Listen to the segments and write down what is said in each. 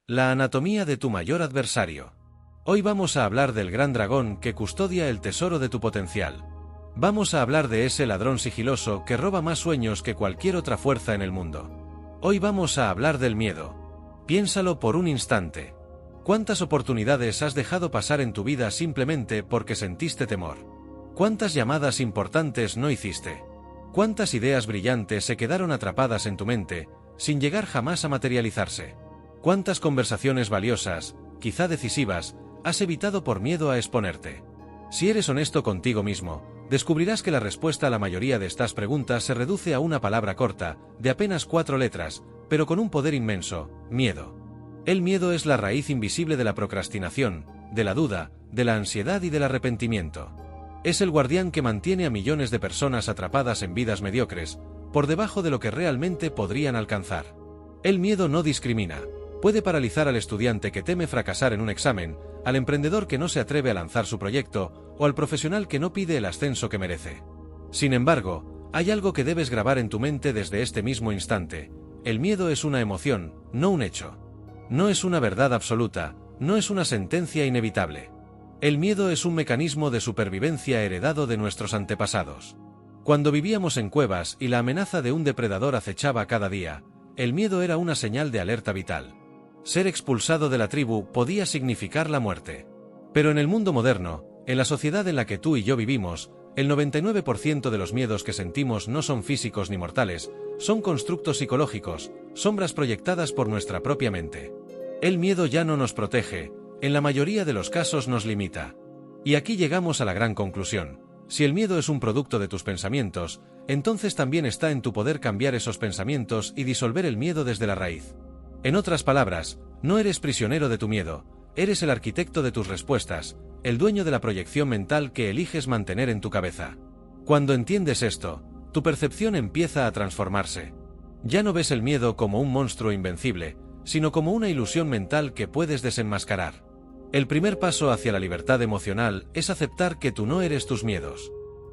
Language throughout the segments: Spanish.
La anatomía de tu mayor adversario. Hoy vamos a hablar del gran dragón que custodia el tesoro de tu potencial. Vamos a hablar de ese ladrón sigiloso que roba más sueños que cualquier otra fuerza en el mundo. Hoy vamos a hablar del miedo. Piénsalo por un instante. ¿Cuántas oportunidades has dejado pasar en tu vida simplemente porque sentiste temor? ¿Cuántas llamadas importantes no hiciste? ¿Cuántas ideas brillantes se quedaron atrapadas en tu mente, sin llegar jamás a materializarse? ¿Cuántas conversaciones valiosas, quizá decisivas, has evitado por miedo a exponerte? Si eres honesto contigo mismo, descubrirás que la respuesta a la mayoría de estas preguntas se reduce a una palabra corta, de apenas 4 letras, pero con un poder inmenso: miedo. El miedo es la raíz invisible de la procrastinación, de la duda, de la ansiedad y del arrepentimiento. Es el guardián que mantiene a millones de personas atrapadas en vidas mediocres, por debajo de lo que realmente podrían alcanzar. El miedo no discrimina. Puede paralizar al estudiante que teme fracasar en un examen, al emprendedor que no se atreve a lanzar su proyecto, o al profesional que no pide el ascenso que merece. Sin embargo, hay algo que debes grabar en tu mente desde este mismo instante: el miedo es una emoción, no un hecho. No es una verdad absoluta, no es una sentencia inevitable. El miedo es un mecanismo de supervivencia heredado de nuestros antepasados. Cuando vivíamos en cuevas y la amenaza de un depredador acechaba cada día, el miedo era una señal de alerta vital. Ser expulsado de la tribu podía significar la muerte. Pero en el mundo moderno, en la sociedad en la que tú y yo vivimos, el 99% de los miedos que sentimos no son físicos ni mortales, son constructos psicológicos, sombras proyectadas por nuestra propia mente. El miedo ya no nos protege, en la mayoría de los casos nos limita. Y aquí llegamos a la gran conclusión: si el miedo es un producto de tus pensamientos, entonces también está en tu poder cambiar esos pensamientos y disolver el miedo desde la raíz. En otras palabras, no eres prisionero de tu miedo, eres el arquitecto de tus respuestas, el dueño de la proyección mental que eliges mantener en tu cabeza. Cuando entiendes esto, tu percepción empieza a transformarse. Ya no ves el miedo como un monstruo invencible, sino como una ilusión mental que puedes desenmascarar. El primer paso hacia la libertad emocional es aceptar que tú no eres tus miedos.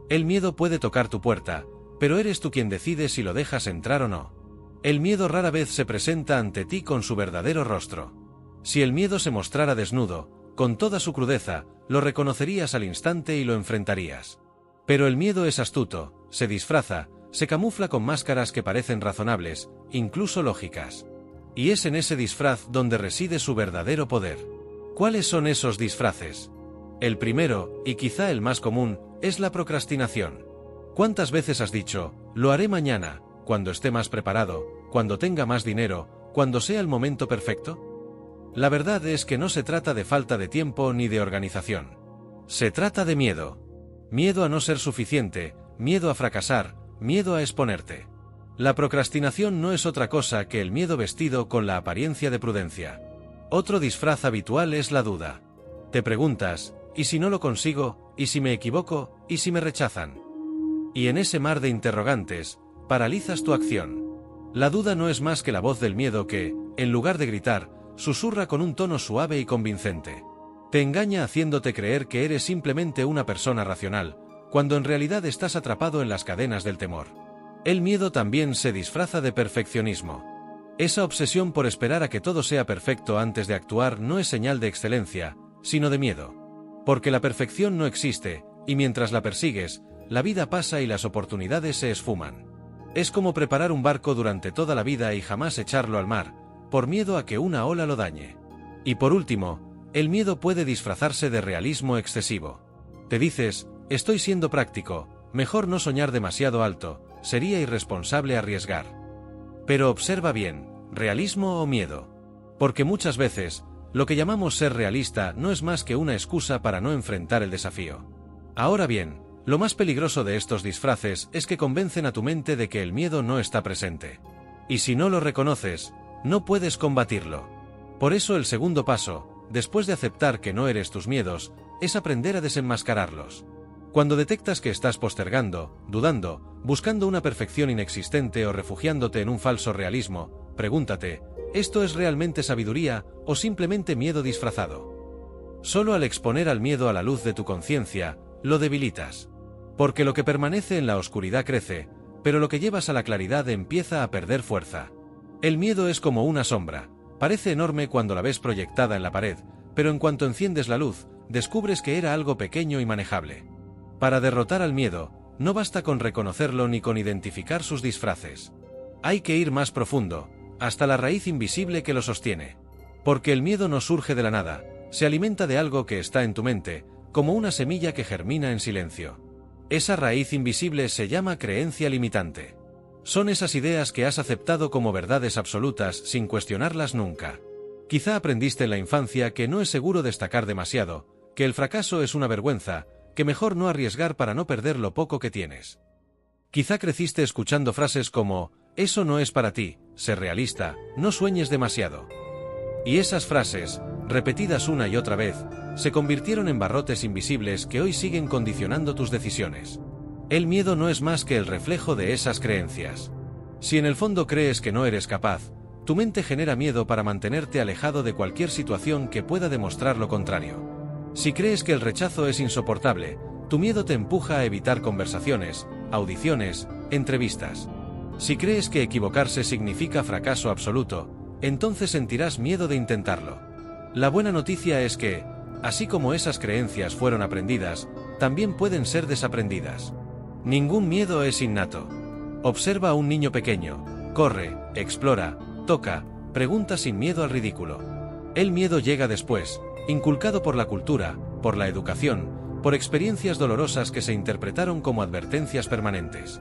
El miedo puede tocar tu puerta, pero eres tú quien decide si lo dejas entrar o no. El miedo rara vez se presenta ante ti con su verdadero rostro. Si el miedo se mostrara desnudo, con toda su crudeza, lo reconocerías al instante y lo enfrentarías. Pero el miedo es astuto, se disfraza, se camufla con máscaras que parecen razonables, incluso lógicas. Y es en ese disfraz donde reside su verdadero poder. ¿Cuáles son esos disfraces? El primero, y quizá el más común, es la procrastinación. ¿Cuántas veces has dicho: lo haré mañana, cuando esté más preparado, cuando tenga más dinero, cuando sea el momento perfecto? La verdad es que no se trata de falta de tiempo ni de organización. Se trata de miedo. Miedo a no ser suficiente, miedo a fracasar, miedo a exponerte. La procrastinación no es otra cosa que el miedo vestido con la apariencia de prudencia. Otro disfraz habitual es la duda. Te preguntas: ¿y si no lo consigo? ¿Y si me equivoco? ¿Y si me rechazan? Y en ese mar de interrogantes, paralizas tu acción. La duda no es más que la voz del miedo que, en lugar de gritar, susurra con un tono suave y convincente. Te engaña haciéndote creer que eres simplemente una persona racional, cuando en realidad estás atrapado en las cadenas del temor. El miedo también se disfraza de perfeccionismo. Esa obsesión por esperar a que todo sea perfecto antes de actuar no es señal de excelencia, sino de miedo. Porque la perfección no existe, y mientras la persigues, la vida pasa y las oportunidades se esfuman. Es como preparar un barco durante toda la vida y jamás echarlo al mar, por miedo a que una ola lo dañe. Y por último, el miedo puede disfrazarse de realismo excesivo. Te dices: estoy siendo práctico, mejor no soñar demasiado alto, sería irresponsable arriesgar. Pero observa bien: ¿realismo o miedo? Porque muchas veces, lo que llamamos ser realista no es más que una excusa para no enfrentar el desafío. Ahora bien, lo más peligroso de estos disfraces es que convencen a tu mente de que el miedo no está presente. Y si no lo reconoces, no puedes combatirlo. Por eso el segundo paso, después de aceptar que no eres tus miedos, es aprender a desenmascararlos. Cuando detectas que estás postergando, dudando, buscando una perfección inexistente o refugiándote en un falso realismo, pregúntate: ¿esto es realmente sabiduría o simplemente miedo disfrazado? Solo al exponer al miedo a la luz de tu conciencia, lo debilitas. Porque lo que permanece en la oscuridad crece, pero lo que llevas a la claridad empieza a perder fuerza. El miedo es como una sombra. Parece enorme cuando la ves proyectada en la pared, pero en cuanto enciendes la luz, descubres que era algo pequeño y manejable. Para derrotar al miedo, no basta con reconocerlo ni con identificar sus disfraces. Hay que ir más profundo, hasta la raíz invisible que lo sostiene. Porque el miedo no surge de la nada, se alimenta de algo que está en tu mente, como una semilla que germina en silencio. Esa raíz invisible se llama creencia limitante. Son esas ideas que has aceptado como verdades absolutas sin cuestionarlas nunca. Quizá aprendiste en la infancia que no es seguro destacar demasiado, que el fracaso es una vergüenza, que mejor no arriesgar para no perder lo poco que tienes. Quizá creciste escuchando frases como, eso no es para ti, sé realista, no sueñes demasiado. Y esas frases, repetidas una y otra vez, se convirtieron en barrotes invisibles que hoy siguen condicionando tus decisiones. El miedo no es más que el reflejo de esas creencias. Si en el fondo crees que no eres capaz, tu mente genera miedo para mantenerte alejado de cualquier situación que pueda demostrar lo contrario. Si crees que el rechazo es insoportable, tu miedo te empuja a evitar conversaciones, audiciones, entrevistas. Si crees que equivocarse significa fracaso absoluto, entonces sentirás miedo de intentarlo. La buena noticia es que, así como esas creencias fueron aprendidas, también pueden ser desaprendidas. Ningún miedo es innato. Observa a un niño pequeño, corre, explora, toca, pregunta sin miedo al ridículo. El miedo llega después, inculcado por la cultura, por la educación, por experiencias dolorosas que se interpretaron como advertencias permanentes.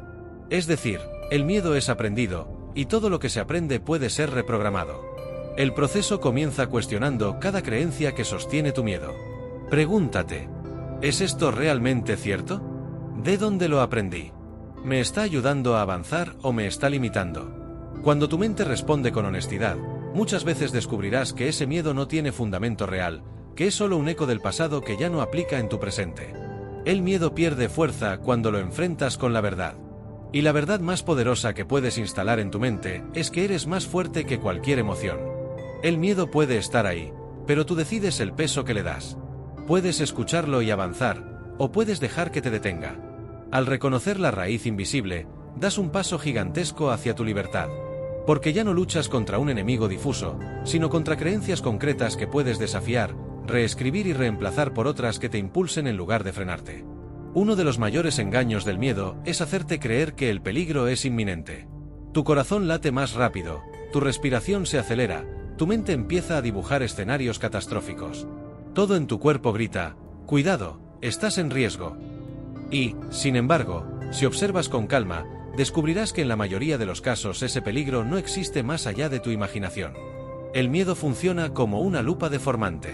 Es decir, el miedo es aprendido, y todo lo que se aprende puede ser reprogramado. El proceso comienza cuestionando cada creencia que sostiene tu miedo. Pregúntate, ¿es esto realmente cierto? ¿De dónde lo aprendí? ¿Me está ayudando a avanzar o me está limitando? Cuando tu mente responde con honestidad, muchas veces descubrirás que ese miedo no tiene fundamento real, que es solo un eco del pasado que ya no aplica en tu presente. El miedo pierde fuerza cuando lo enfrentas con la verdad. Y la verdad más poderosa que puedes instalar en tu mente es que eres más fuerte que cualquier emoción. El miedo puede estar ahí, pero tú decides el peso que le das. Puedes escucharlo y avanzar, o puedes dejar que te detenga. Al reconocer la raíz invisible, das un paso gigantesco hacia tu libertad. Porque ya no luchas contra un enemigo difuso, sino contra creencias concretas que puedes desafiar, reescribir y reemplazar por otras que te impulsen en lugar de frenarte. Uno de los mayores engaños del miedo es hacerte creer que el peligro es inminente. Tu corazón late más rápido, tu respiración se acelera, tu mente empieza a dibujar escenarios catastróficos. Todo en tu cuerpo grita, cuidado, estás en riesgo. Y, sin embargo, si observas con calma, descubrirás que en la mayoría de los casos ese peligro no existe más allá de tu imaginación. El miedo funciona como una lupa deformante.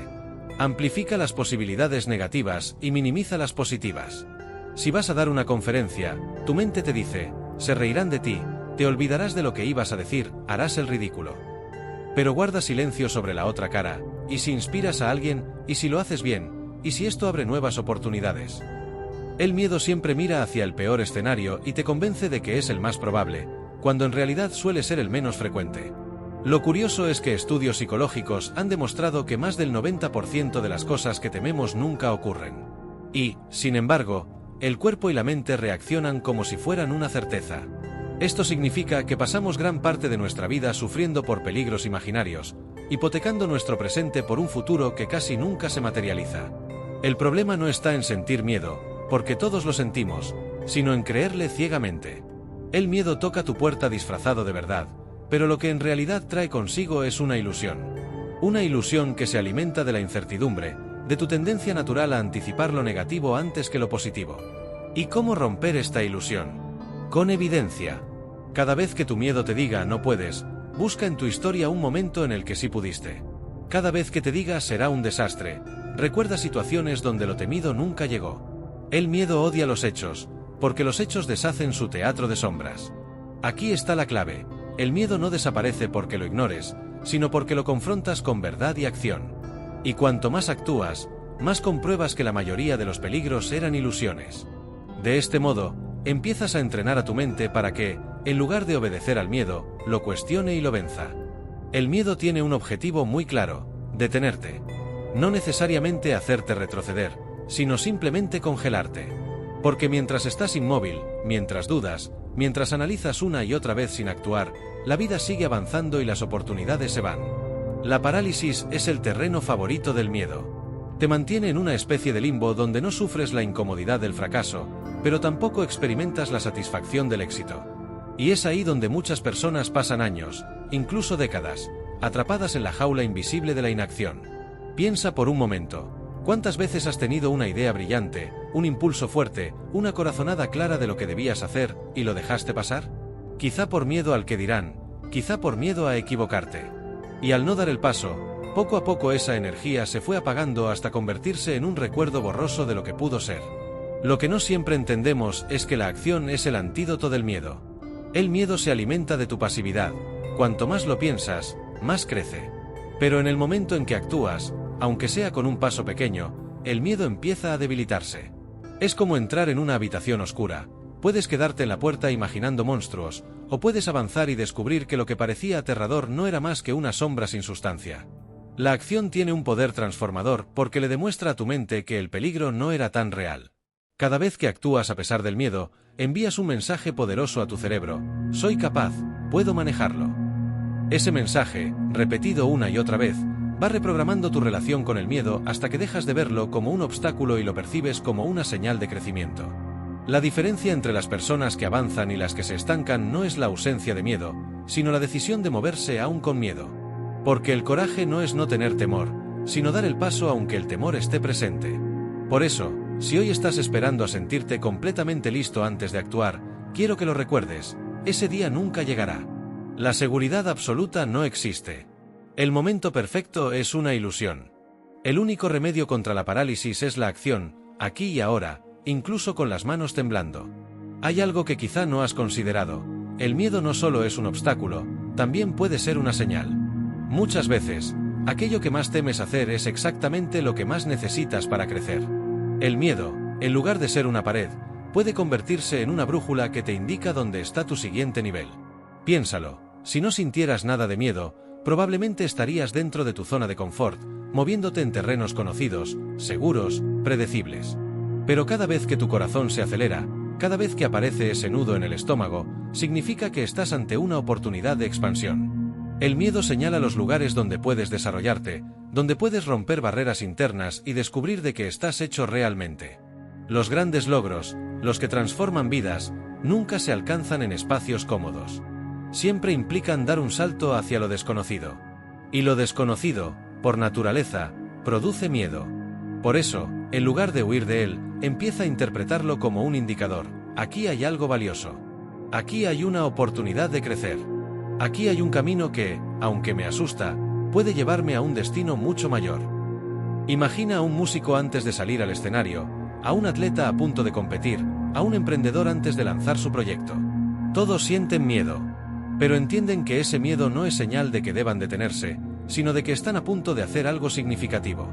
Amplifica las posibilidades negativas y minimiza las positivas. Si vas a dar una conferencia, tu mente te dice, se reirán de ti, te olvidarás de lo que ibas a decir, harás el ridículo. Pero guarda silencio sobre la otra cara, y si inspiras a alguien, y si lo haces bien, y si esto abre nuevas oportunidades. El miedo siempre mira hacia el peor escenario y te convence de que es el más probable, cuando en realidad suele ser el menos frecuente. Lo curioso es que estudios psicológicos han demostrado que más del 90% de las cosas que tememos nunca ocurren. Y, sin embargo, el cuerpo y la mente reaccionan como si fueran una certeza. Esto significa que pasamos gran parte de nuestra vida sufriendo por peligros imaginarios, hipotecando nuestro presente por un futuro que casi nunca se materializa. El problema no está en sentir miedo, porque todos lo sentimos, sino en creerle ciegamente. El miedo toca tu puerta disfrazado de verdad, pero lo que en realidad trae consigo es una ilusión. Una ilusión que se alimenta de la incertidumbre, de tu tendencia natural a anticipar lo negativo antes que lo positivo. ¿Y cómo romper esta ilusión? Con evidencia. Cada vez que tu miedo te diga no puedes, busca en tu historia un momento en el que sí pudiste. Cada vez que te diga será un desastre, recuerda situaciones donde lo temido nunca llegó. El miedo odia los hechos, porque los hechos deshacen su teatro de sombras. Aquí está la clave. El miedo no desaparece porque lo ignores, sino porque lo confrontas con verdad y acción. Y cuanto más actúas, más compruebas que la mayoría de los peligros eran ilusiones. De este modo, empiezas a entrenar a tu mente para que, en lugar de obedecer al miedo, lo cuestione y lo venza. El miedo tiene un objetivo muy claro: detenerte. No necesariamente hacerte retroceder, sino simplemente congelarte. Porque mientras estás inmóvil, mientras dudas, mientras analizas una y otra vez sin actuar, la vida sigue avanzando y las oportunidades se van. La parálisis es el terreno favorito del miedo. Te mantiene en una especie de limbo donde no sufres la incomodidad del fracaso, pero tampoco experimentas la satisfacción del éxito. Y es ahí donde muchas personas pasan años, incluso décadas, atrapadas en la jaula invisible de la inacción. Piensa por un momento. ¿Cuántas veces has tenido una idea brillante, un impulso fuerte, una corazonada clara de lo que debías hacer, y lo dejaste pasar? Quizá por miedo al que dirán, quizá por miedo a equivocarte. Y al no dar el paso, poco a poco esa energía se fue apagando hasta convertirse en un recuerdo borroso de lo que pudo ser. Lo que no siempre entendemos es que la acción es el antídoto del miedo. El miedo se alimenta de tu pasividad. Cuanto más lo piensas, más crece. Pero en el momento en que actúas, aunque sea con un paso pequeño, el miedo empieza a debilitarse. Es como entrar en una habitación oscura. Puedes quedarte en la puerta imaginando monstruos, o puedes avanzar y descubrir que lo que parecía aterrador no era más que una sombra sin sustancia. La acción tiene un poder transformador porque le demuestra a tu mente que el peligro no era tan real. Cada vez que actúas a pesar del miedo, envías un mensaje poderoso a tu cerebro: soy capaz, puedo manejarlo. Ese mensaje, repetido una y otra vez, va reprogramando tu relación con el miedo hasta que dejas de verlo como un obstáculo y lo percibes como una señal de crecimiento. La diferencia entre las personas que avanzan y las que se estancan no es la ausencia de miedo, sino la decisión de moverse aún con miedo. Porque el coraje no es no tener temor, sino dar el paso aunque el temor esté presente. Por eso, si hoy estás esperando a sentirte completamente listo antes de actuar, quiero que lo recuerdes: ese día nunca llegará. La seguridad absoluta no existe. El momento perfecto es una ilusión. El único remedio contra la parálisis es la acción, aquí y ahora, incluso con las manos temblando. Hay algo que quizá no has considerado. El miedo no solo es un obstáculo, también puede ser una señal. Muchas veces, aquello que más temes hacer es exactamente lo que más necesitas para crecer. El miedo, en lugar de ser una pared, puede convertirse en una brújula que te indica dónde está tu siguiente nivel. Piénsalo, si no sintieras nada de miedo, probablemente estarías dentro de tu zona de confort, moviéndote en terrenos conocidos, seguros, predecibles. Pero cada vez que tu corazón se acelera, cada vez que aparece ese nudo en el estómago, significa que estás ante una oportunidad de expansión. El miedo señala los lugares donde puedes desarrollarte, donde puedes romper barreras internas y descubrir de qué estás hecho realmente. Los grandes logros, los que transforman vidas, nunca se alcanzan en espacios cómodos. Siempre implican dar un salto hacia lo desconocido. Y lo desconocido, por naturaleza, produce miedo. Por eso, en lugar de huir de él, empieza a interpretarlo como un indicador: aquí hay algo valioso. Aquí hay una oportunidad de crecer. Aquí hay un camino que, aunque me asusta, puede llevarme a un destino mucho mayor. Imagina a un músico antes de salir al escenario, a un atleta a punto de competir, a un emprendedor antes de lanzar su proyecto. Todos sienten miedo, pero entienden que ese miedo no es señal de que deban detenerse, sino de que están a punto de hacer algo significativo.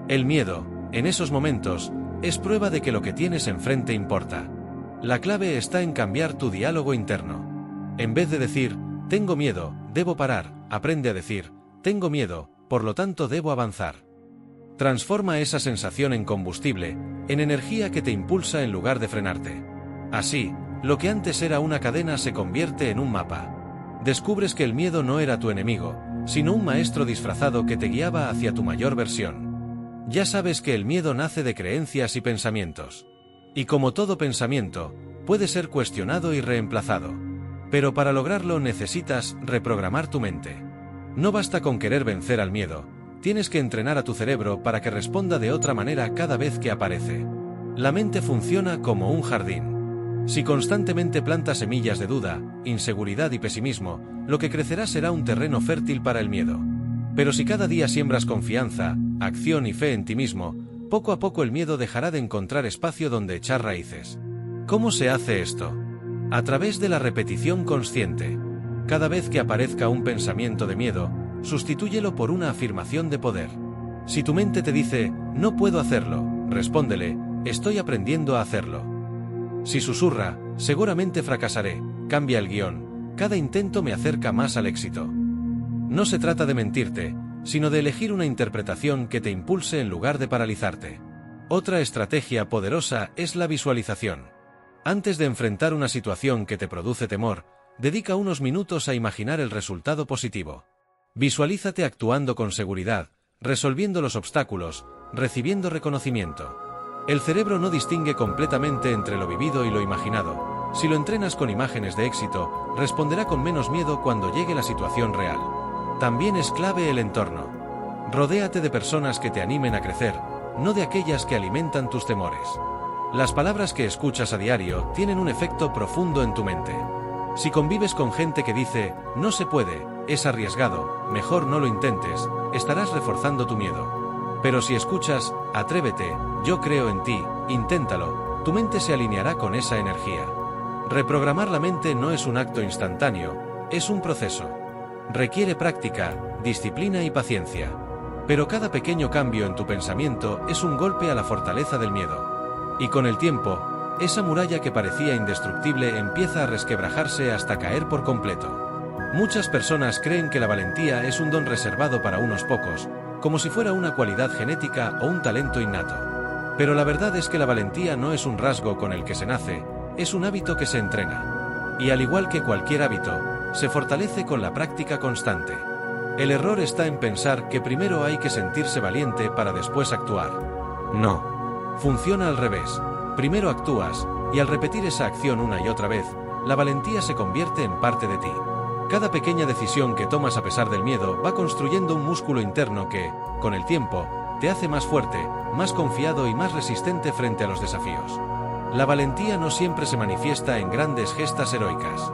El miedo, en esos momentos, es prueba de que lo que tienes enfrente importa. La clave está en cambiar tu diálogo interno. En vez de decir, tengo miedo, debo parar, aprende a decir, tengo miedo, por lo tanto debo avanzar. Transforma esa sensación en combustible, en energía que te impulsa en lugar de frenarte. Así, lo que antes era una cadena se convierte en un mapa. Descubres que el miedo no era tu enemigo, sino un maestro disfrazado que te guiaba hacia tu mayor versión. Ya sabes que el miedo nace de creencias y pensamientos. Y como todo pensamiento, puede ser cuestionado y reemplazado. Pero para lograrlo necesitas reprogramar tu mente. No basta con querer vencer al miedo, tienes que entrenar a tu cerebro para que responda de otra manera cada vez que aparece. La mente funciona como un jardín. Si constantemente plantas semillas de duda, inseguridad y pesimismo, lo que crecerá será un terreno fértil para el miedo. Pero si cada día siembras confianza, acción y fe en ti mismo, poco a poco el miedo dejará de encontrar espacio donde echar raíces. ¿Cómo se hace esto? A través de la repetición consciente. Cada vez que aparezca un pensamiento de miedo, sustitúyelo por una afirmación de poder. Si tu mente te dice, no puedo hacerlo, respóndele, estoy aprendiendo a hacerlo. Si susurra, seguramente fracasaré, cambia el guión, cada intento me acerca más al éxito. No se trata de mentirte, sino de elegir una interpretación que te impulse en lugar de paralizarte. Otra estrategia poderosa es la visualización. Antes de enfrentar una situación que te produce temor, dedica unos minutos a imaginar el resultado positivo. Visualízate actuando con seguridad, resolviendo los obstáculos, recibiendo reconocimiento. El cerebro no distingue completamente entre lo vivido y lo imaginado. Si lo entrenas con imágenes de éxito, responderá con menos miedo cuando llegue la situación real. También es clave el entorno. Rodéate de personas que te animen a crecer, no de aquellas que alimentan tus temores. Las palabras que escuchas a diario tienen un efecto profundo en tu mente. Si convives con gente que dice, no se puede, es arriesgado, mejor no lo intentes, estarás reforzando tu miedo. Pero si escuchas, atrévete, yo creo en ti, inténtalo, tu mente se alineará con esa energía. Reprogramar la mente no es un acto instantáneo, es un proceso. Requiere práctica, disciplina y paciencia. Pero cada pequeño cambio en tu pensamiento es un golpe a la fortaleza del miedo. Y con el tiempo, esa muralla que parecía indestructible empieza a resquebrajarse hasta caer por completo. Muchas personas creen que la valentía es un don reservado para unos pocos, como si fuera una cualidad genética o un talento innato. Pero la verdad es que la valentía no es un rasgo con el que se nace, es un hábito que se entrena. Y al igual que cualquier hábito, se fortalece con la práctica constante. El error está en pensar que primero hay que sentirse valiente para después actuar. No. Funciona al revés. Primero actúas, y al repetir esa acción una y otra vez, la valentía se convierte en parte de ti. Cada pequeña decisión que tomas a pesar del miedo va construyendo un músculo interno que, con el tiempo, te hace más fuerte, más confiado y más resistente frente a los desafíos. La valentía no siempre se manifiesta en grandes gestas heroicas.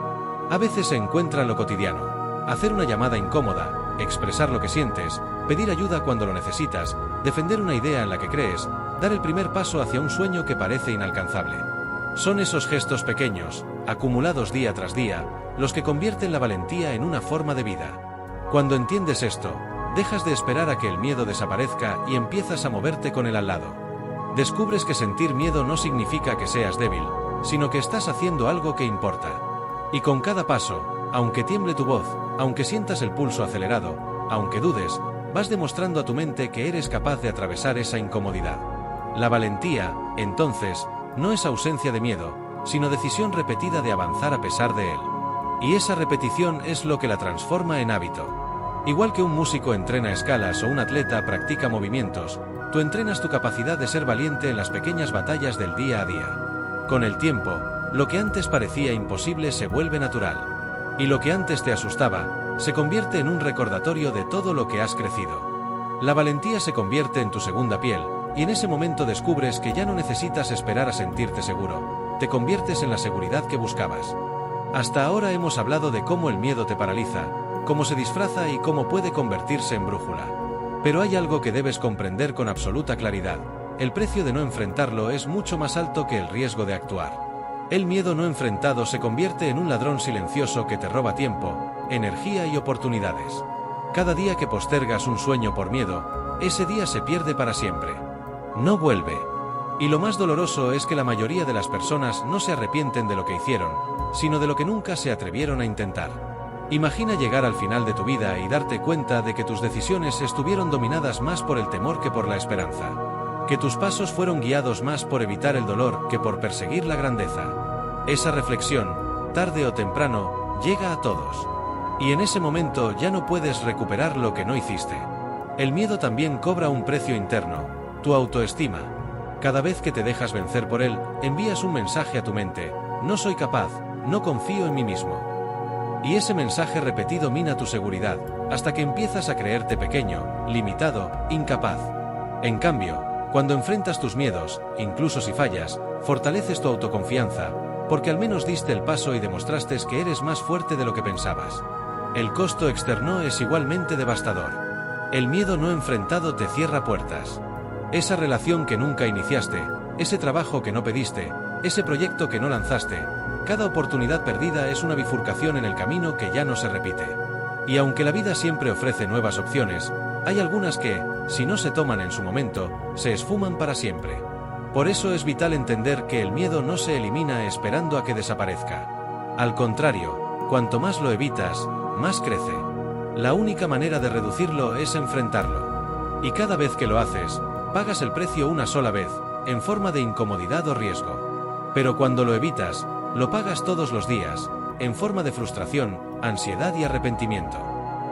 A veces se encuentra en lo cotidiano. Hacer una llamada incómoda, expresar lo que sientes, pedir ayuda cuando lo necesitas, defender una idea en la que crees, dar el primer paso hacia un sueño que parece inalcanzable. Son esos gestos pequeños, acumulados día tras día, los que convierten la valentía en una forma de vida. Cuando entiendes esto, dejas de esperar a que el miedo desaparezca y empiezas a moverte con el al lado. Descubres que sentir miedo no significa que seas débil, sino que estás haciendo algo que importa. Y con cada paso, aunque tiemble tu voz, aunque sientas el pulso acelerado, aunque dudes, vas demostrando a tu mente que eres capaz de atravesar esa incomodidad. La valentía, entonces, no es ausencia de miedo, sino decisión repetida de avanzar a pesar de él. Y esa repetición es lo que la transforma en hábito. Igual que un músico entrena escalas o un atleta practica movimientos, tú entrenas tu capacidad de ser valiente en las pequeñas batallas del día a día. Con el tiempo, lo que antes parecía imposible se vuelve natural. Y lo que antes te asustaba, se convierte en un recordatorio de todo lo que has crecido. La valentía se convierte en tu segunda piel, y en ese momento descubres que ya no necesitas esperar a sentirte seguro, te conviertes en la seguridad que buscabas. Hasta ahora hemos hablado de cómo el miedo te paraliza, cómo se disfraza y cómo puede convertirse en brújula. Pero hay algo que debes comprender con absoluta claridad: el precio de no enfrentarlo es mucho más alto que el riesgo de actuar. El miedo no enfrentado se convierte en un ladrón silencioso que te roba tiempo, energía y oportunidades. Cada día que postergas un sueño por miedo, ese día se pierde para siempre. No vuelve. Y lo más doloroso es que la mayoría de las personas no se arrepienten de lo que hicieron, sino de lo que nunca se atrevieron a intentar. Imagina llegar al final de tu vida y darte cuenta de que tus decisiones estuvieron dominadas más por el temor que por la esperanza. Que tus pasos fueron guiados más por evitar el dolor que por perseguir la grandeza. Esa reflexión, tarde o temprano, llega a todos. Y en ese momento ya no puedes recuperar lo que no hiciste. El miedo también cobra un precio interno: tu autoestima. Cada vez que te dejas vencer por él, envías un mensaje a tu mente: no soy capaz, no confío en mí mismo. Y ese mensaje repetido mina tu seguridad, hasta que empiezas a creerte pequeño, limitado, incapaz. En cambio, cuando enfrentas tus miedos, incluso si fallas, fortaleces tu autoconfianza, porque al menos diste el paso y demostraste que eres más fuerte de lo que pensabas. El costo externo es igualmente devastador. El miedo no enfrentado te cierra puertas. Esa relación que nunca iniciaste, ese trabajo que no pediste, ese proyecto que no lanzaste, cada oportunidad perdida es una bifurcación en el camino que ya no se repite. Y aunque la vida siempre ofrece nuevas opciones, hay algunas que, si no se toman en su momento, se esfuman para siempre. Por eso es vital entender que el miedo no se elimina esperando a que desaparezca. Al contrario, cuanto más lo evitas, más crece. La única manera de reducirlo es enfrentarlo. Y cada vez que lo haces, pagas el precio una sola vez, en forma de incomodidad o riesgo. Pero cuando lo evitas, lo pagas todos los días, en forma de frustración, ansiedad y arrepentimiento.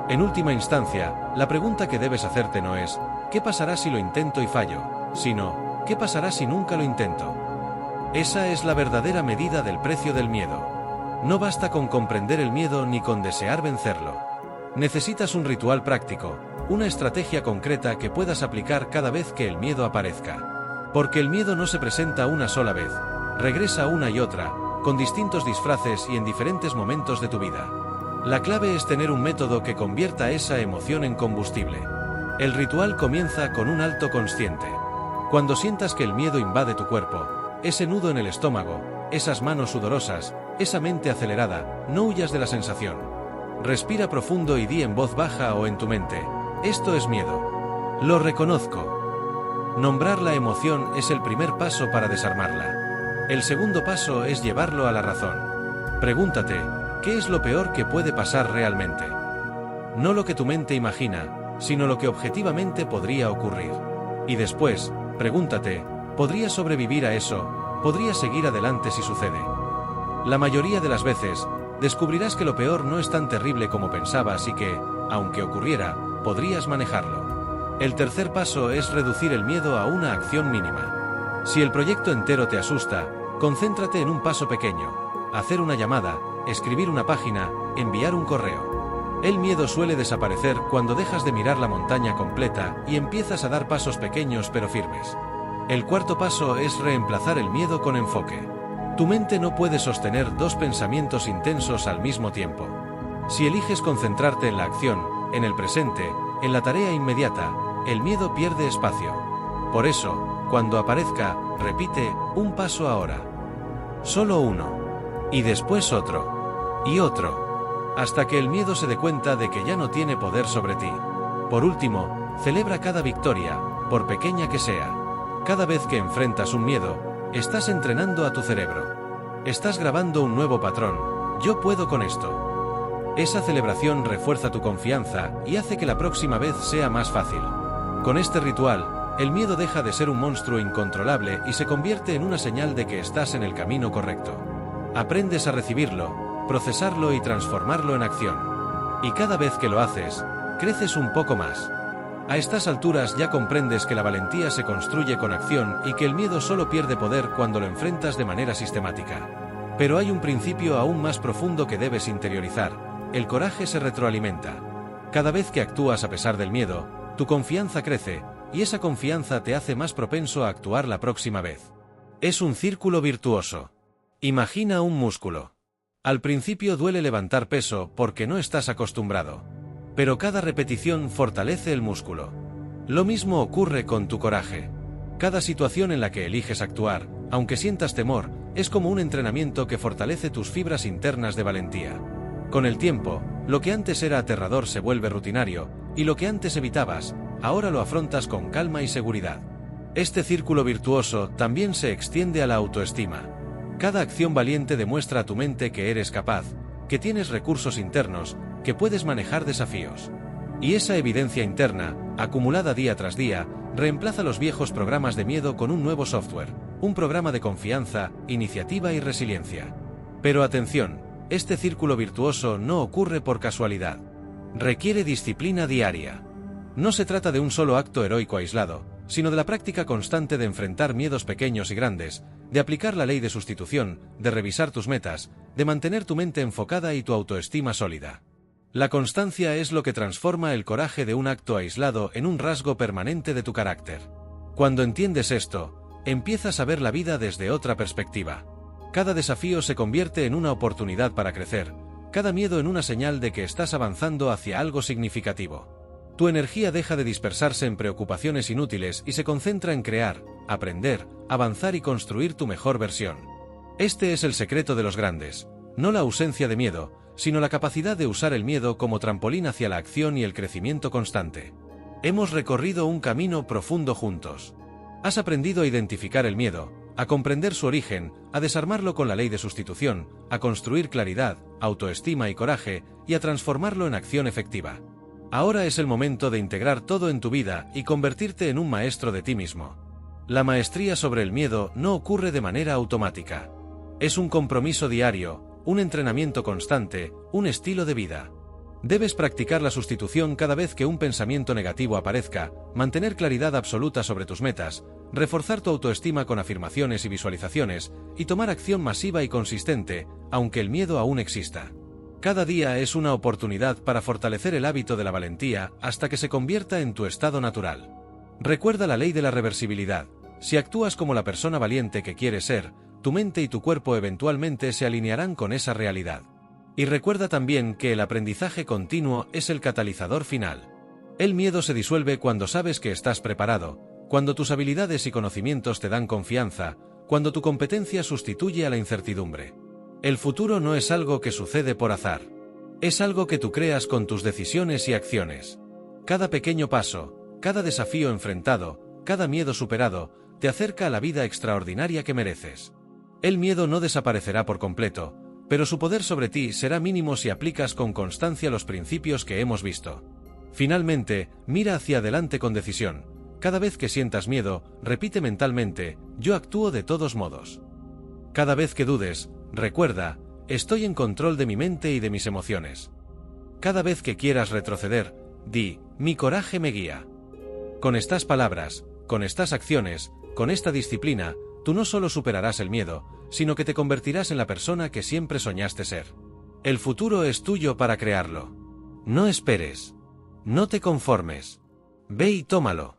En última instancia, la pregunta que debes hacerte no es ¿qué pasará si lo intento y fallo?, sino ¿qué pasará si nunca lo intento? Esa es la verdadera medida del precio del miedo. No basta con comprender el miedo ni con desear vencerlo. Necesitas un ritual práctico, una estrategia concreta que puedas aplicar cada vez que el miedo aparezca. Porque el miedo no se presenta una sola vez, regresa una y otra, con distintos disfraces y en diferentes momentos de tu vida. La clave es tener un método que convierta esa emoción en combustible. El ritual comienza con un alto consciente. Cuando sientas que el miedo invade tu cuerpo, ese nudo en el estómago, esas manos sudorosas, esa mente acelerada, no huyas de la sensación. Respira profundo y di en voz baja o en tu mente: esto es miedo. Lo reconozco. Nombrar la emoción es el primer paso para desarmarla. El segundo paso es llevarlo a la razón. Pregúntate, ¿qué es lo peor que puede pasar realmente? No lo que tu mente imagina, sino lo que objetivamente podría ocurrir. Y después, pregúntate, ¿podría sobrevivir a eso? ¿Podría seguir adelante si sucede? La mayoría de las veces, descubrirás que lo peor no es tan terrible como pensabas y que, aunque ocurriera, podrías manejarlo. El tercer paso es reducir el miedo a una acción mínima. Si el proyecto entero te asusta, concéntrate en un paso pequeño: hacer una llamada, escribir una página, enviar un correo. El miedo suele desaparecer cuando dejas de mirar la montaña completa y empiezas a dar pasos pequeños pero firmes. El cuarto paso es reemplazar el miedo con enfoque. Tu mente no puede sostener dos pensamientos intensos al mismo tiempo. Si eliges concentrarte en la acción, en el presente, en la tarea inmediata, el miedo pierde espacio. Por eso, cuando aparezca, repite: un paso ahora. Solo uno. Y después otro. Y otro. Hasta que el miedo se dé cuenta de que ya no tiene poder sobre ti. Por último, celebra cada victoria, por pequeña que sea. Cada vez que enfrentas un miedo, estás entrenando a tu cerebro. Estás grabando un nuevo patrón: yo puedo con esto. Esa celebración refuerza tu confianza y hace que la próxima vez sea más fácil. Con este ritual, el miedo deja de ser un monstruo incontrolable y se convierte en una señal de que estás en el camino correcto. Aprendes a recibirlo, procesarlo y transformarlo en acción. Y cada vez que lo haces, creces un poco más. A estas alturas ya comprendes que la valentía se construye con acción y que el miedo solo pierde poder cuando lo enfrentas de manera sistemática. Pero hay un principio aún más profundo que debes interiorizar: el coraje se retroalimenta. Cada vez que actúas a pesar del miedo, tu confianza crece, y esa confianza te hace más propenso a actuar la próxima vez. Es un círculo virtuoso. Imagina un músculo. Al principio duele levantar peso porque no estás acostumbrado. Pero cada repetición fortalece el músculo. Lo mismo ocurre con tu coraje. Cada situación en la que eliges actuar, aunque sientas temor, es como un entrenamiento que fortalece tus fibras internas de valentía. Con el tiempo, lo que antes era aterrador se vuelve rutinario, y lo que antes evitabas, ahora lo afrontas con calma y seguridad. Este círculo virtuoso también se extiende a la autoestima. Cada acción valiente demuestra a tu mente que eres capaz, que tienes recursos internos, que puedes manejar desafíos. Y esa evidencia interna, acumulada día tras día, reemplaza los viejos programas de miedo con un nuevo software, un programa de confianza, iniciativa y resiliencia. Pero atención, este círculo virtuoso no ocurre por casualidad. Requiere disciplina diaria. No se trata de un solo acto heroico aislado, sino de la práctica constante de enfrentar miedos pequeños y grandes, de aplicar la ley de sustitución, de revisar tus metas, de mantener tu mente enfocada y tu autoestima sólida. La constancia es lo que transforma el coraje de un acto aislado en un rasgo permanente de tu carácter. Cuando entiendes esto, empiezas a ver la vida desde otra perspectiva. Cada desafío se convierte en una oportunidad para crecer, cada miedo en una señal de que estás avanzando hacia algo significativo. Tu energía deja de dispersarse en preocupaciones inútiles y se concentra en crear, aprender, avanzar y construir tu mejor versión. Este es el secreto de los grandes, no la ausencia de miedo, sino la capacidad de usar el miedo como trampolín hacia la acción y el crecimiento constante. Hemos recorrido un camino profundo juntos. Has aprendido a identificar el miedo, a comprender su origen, a desarmarlo con la ley de sustitución, a construir claridad, autoestima y coraje, y a transformarlo en acción efectiva. Ahora es el momento de integrar todo en tu vida y convertirte en un maestro de ti mismo. La maestría sobre el miedo no ocurre de manera automática. Es un compromiso diario, un entrenamiento constante, un estilo de vida. Debes practicar la sustitución cada vez que un pensamiento negativo aparezca, mantener claridad absoluta sobre tus metas, reforzar tu autoestima con afirmaciones y visualizaciones, y tomar acción masiva y consistente, aunque el miedo aún exista. Cada día es una oportunidad para fortalecer el hábito de la valentía hasta que se convierta en tu estado natural. Recuerda la ley de la reversibilidad. Si actúas como la persona valiente que quieres ser, tu mente y tu cuerpo eventualmente se alinearán con esa realidad. Y recuerda también que el aprendizaje continuo es el catalizador final. El miedo se disuelve cuando sabes que estás preparado, cuando tus habilidades y conocimientos te dan confianza, cuando tu competencia sustituye a la incertidumbre. El futuro no es algo que sucede por azar. Es algo que tú creas con tus decisiones y acciones. Cada pequeño paso, cada desafío enfrentado, cada miedo superado, te acerca a la vida extraordinaria que mereces. El miedo no desaparecerá por completo, pero su poder sobre ti será mínimo si aplicas con constancia los principios que hemos visto. Finalmente, mira hacia adelante con decisión. Cada vez que sientas miedo, repite mentalmente: yo actúo de todos modos. Cada vez que dudes, recuerda: estoy en control de mi mente y de mis emociones. Cada vez que quieras retroceder, di: mi coraje me guía. Con estas palabras, con estas acciones, con esta disciplina, tú no solo superarás el miedo, sino que te convertirás en la persona que siempre soñaste ser. El futuro es tuyo para crearlo. No esperes. No te conformes. Ve y tómalo.